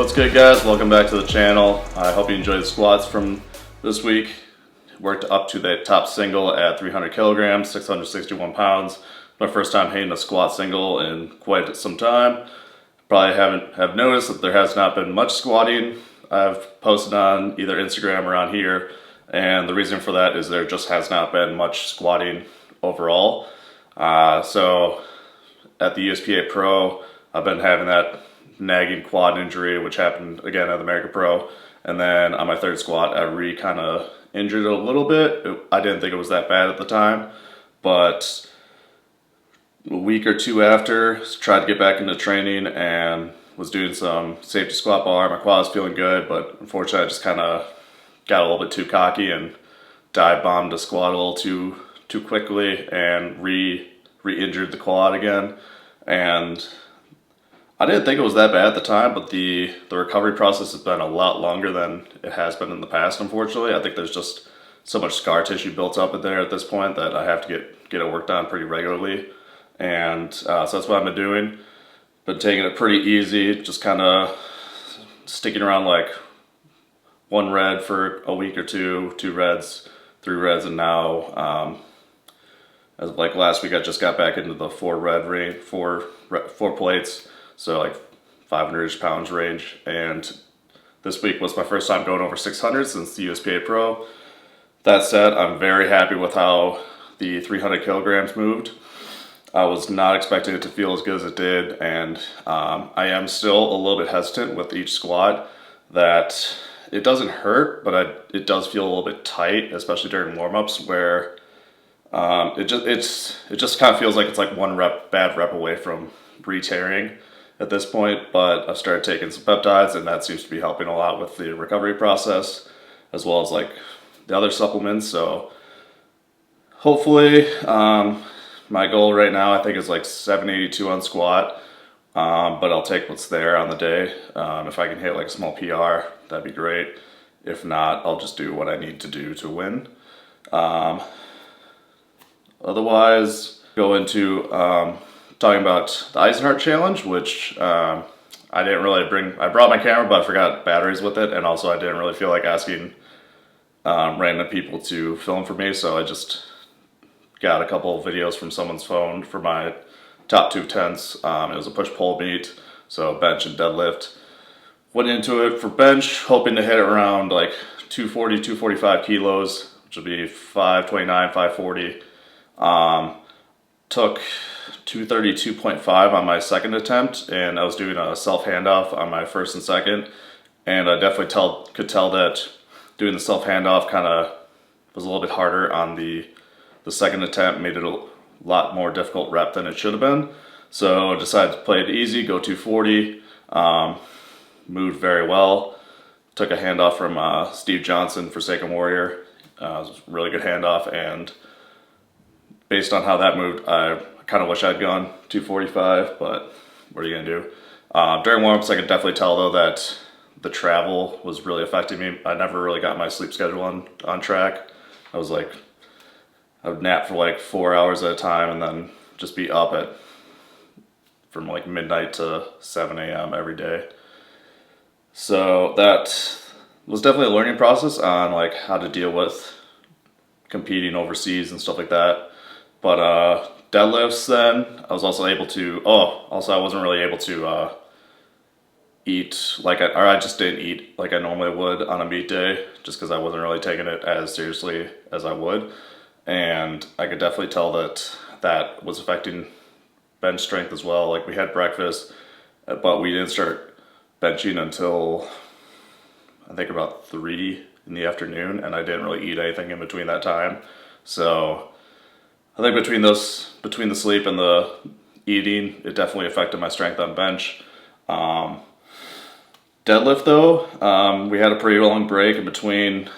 What's good, guys? Welcome back to the channel. I hope you enjoyed the squats from this week. Worked up to the top single at 300 kilograms, 661 pounds. My first time hitting a squat single in quite some time. Probably have noticed that there has not been much squatting I've posted on either Instagram or on here, and the reason for that is there just has not been much squatting overall. So at the USPA Pro, I've been having that nagging quad injury, which happened again at the America Pro, and then on my third squat I kind of injured it a little bit. I didn't think it was that bad at the time, but a week or two after, tried to get back into training and was doing some safety squat bar. My quad was feeling good, but unfortunately I just kind of got a little bit too cocky and dive bombed a squat a little too quickly and re-injured the quad again. And I didn't think it was that bad at the time, but the recovery process has been a lot longer than it has been in the past, unfortunately. I think there's just so much scar tissue built up in there at this point that I have to get it worked on pretty regularly. And so that's what I've been doing. Been taking it pretty easy, just kind of sticking around like 1 red for a week or two, 2 reds, 3 reds, and now as of like last week I just got back into the 4 red range, 4 plates, so like 500-ish pounds range. And this week was my first time going over 600 since the USPA Pro. That said, I'm very happy with how the 300 kilograms moved. I was not expecting it to feel as good as it did, and I am still a little bit hesitant with each squat. That it doesn't hurt, but it does feel a little bit tight, especially during warm-ups, where it just kind of feels like it's like one bad rep away from re-tearing at this point. But I've started taking some peptides, and that seems to be helping a lot with the recovery process, as well as like the other supplements. So hopefully, my goal right now I think is like 782 on squat, but I'll take what's there on the day. If I can hit like a small PR, that'd be great. If not, I'll just do what I need to do to win. Otherwise, go into talking about the Eisenhart challenge, which I didn't really bring. I brought my camera, but I forgot batteries with it, and also I didn't really feel like asking random people to film for me, so I just got a couple of videos from someone's phone for my top 2 tents. It was a push-pull meet, so bench and deadlift. Went into it for bench, hoping to hit around like 240, 245 kilos, which would be 529, 540. Took 232.5 on my second attempt, and I was doing a self handoff on my first and second, and I definitely could tell that doing the self handoff kind of was a little bit harder on the second attempt, made it a lot more difficult rep than it should have been. So I decided to play it easy, go 240, moved very well. Took a handoff from Steve Johnson, Forsaken Warrior. It was a really good handoff, and based on how that moved, I kind of wish I'd gone 245, but what are you gonna do? During warm-ups, I could definitely tell though that the travel was really affecting me. I never really got my sleep schedule on track. I would nap for like 4 hours at a time and then just be up from like midnight to 7 a.m. every day. So that was definitely a learning process on like how to deal with competing overseas and stuff like that. But deadlifts then, I was also able to, I wasn't really able to eat I just didn't eat like I normally would on a meet day, just because I wasn't really taking it as seriously as I would. And I could definitely tell that was affecting bench strength as well. Like we had breakfast, but we didn't start benching until I think about 3 in the afternoon, and I didn't really eat anything in between that time. So I think between the sleep and the eating, it definitely affected my strength on bench. Deadlift though, we had a pretty long break in between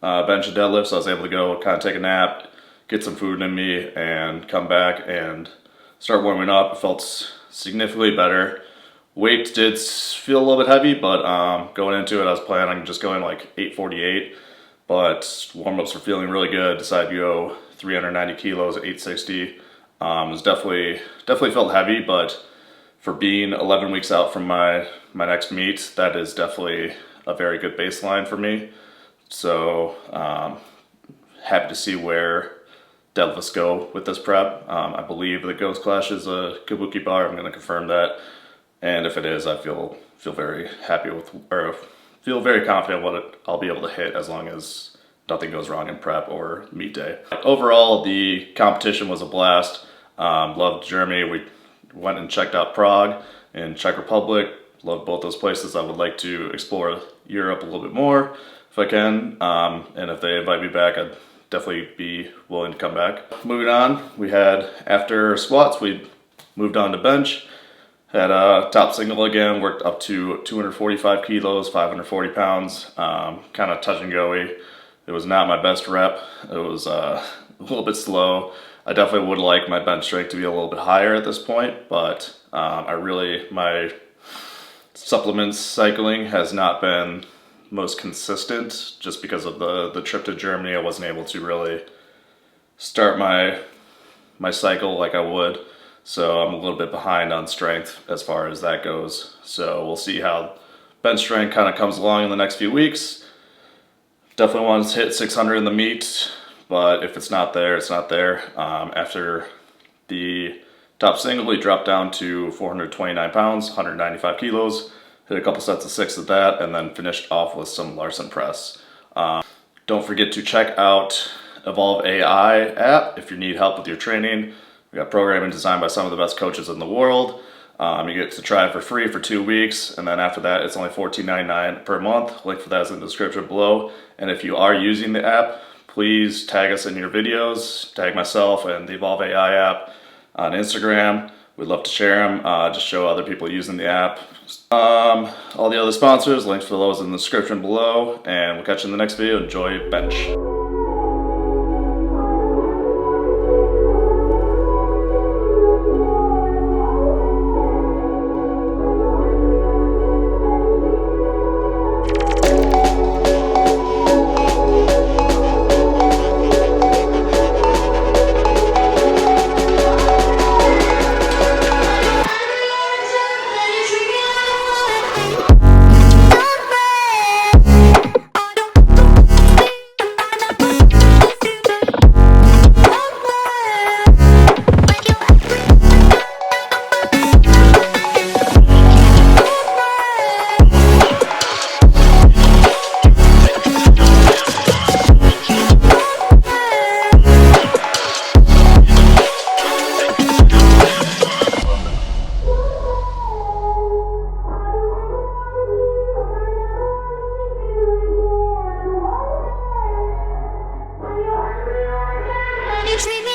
bench and deadlift, so I was able to go kind of take a nap, get some food in me, and come back and start warming up. It felt significantly better. Weights did feel a little bit heavy, but going into it I was planning on just going like 848, but warm-ups were feeling really good. Decided to go 390 kilos at 860. It was definitely felt heavy, but for being 11 weeks out from my next meet, that is definitely a very good baseline for me. So happy to see where deadlifts go with this prep. I believe the Ghost Clash is a kabuki bar. I'm going to confirm that, and if it is, I feel very happy with, or feel very confident what I'll be able to hit as long as nothing goes wrong in prep or meet day. Overall, the competition was a blast. Loved Germany. We went and checked out Prague and Czech Republic. Loved both those places. I would like to explore Europe a little bit more if I can, and if they invite me back, I'd definitely be willing to come back. Moving on, we had, after squats, we moved on to bench. Had a top single again, worked up to 245 kilos, 540 pounds, kind of touch and go-y. It was not my best rep. It was a little bit slow. I definitely would like my bench strength to be a little bit higher at this point, but my supplements cycling has not been most consistent just because of the trip to Germany. I wasn't able to really start my cycle like I would, so I'm a little bit behind on strength as far as that goes. So we'll see how bench strength kind of comes along in the next few weeks. Definitely want to hit 600 in the meet, but if it's not there, it's not there. After the top single, we dropped down to 429 pounds, 195 kilos. Hit a couple sets of 6 of that, and then finished off with some Larson press. Don't forget to check out Evolve AI app if you need help with your training. We got programming designed by some of the best coaches in the world. You get to try it for free for 2 weeks, and then after that, it's only $14.99 per month. Link for that is in the description below. And if you are using the app, please tag us in your videos. Tag myself and the Evolve AI app on Instagram. We'd love to share them, just show other people using the app. All the other sponsors, links for those in the description below, and we'll catch you in the next video. Enjoy bench. Treat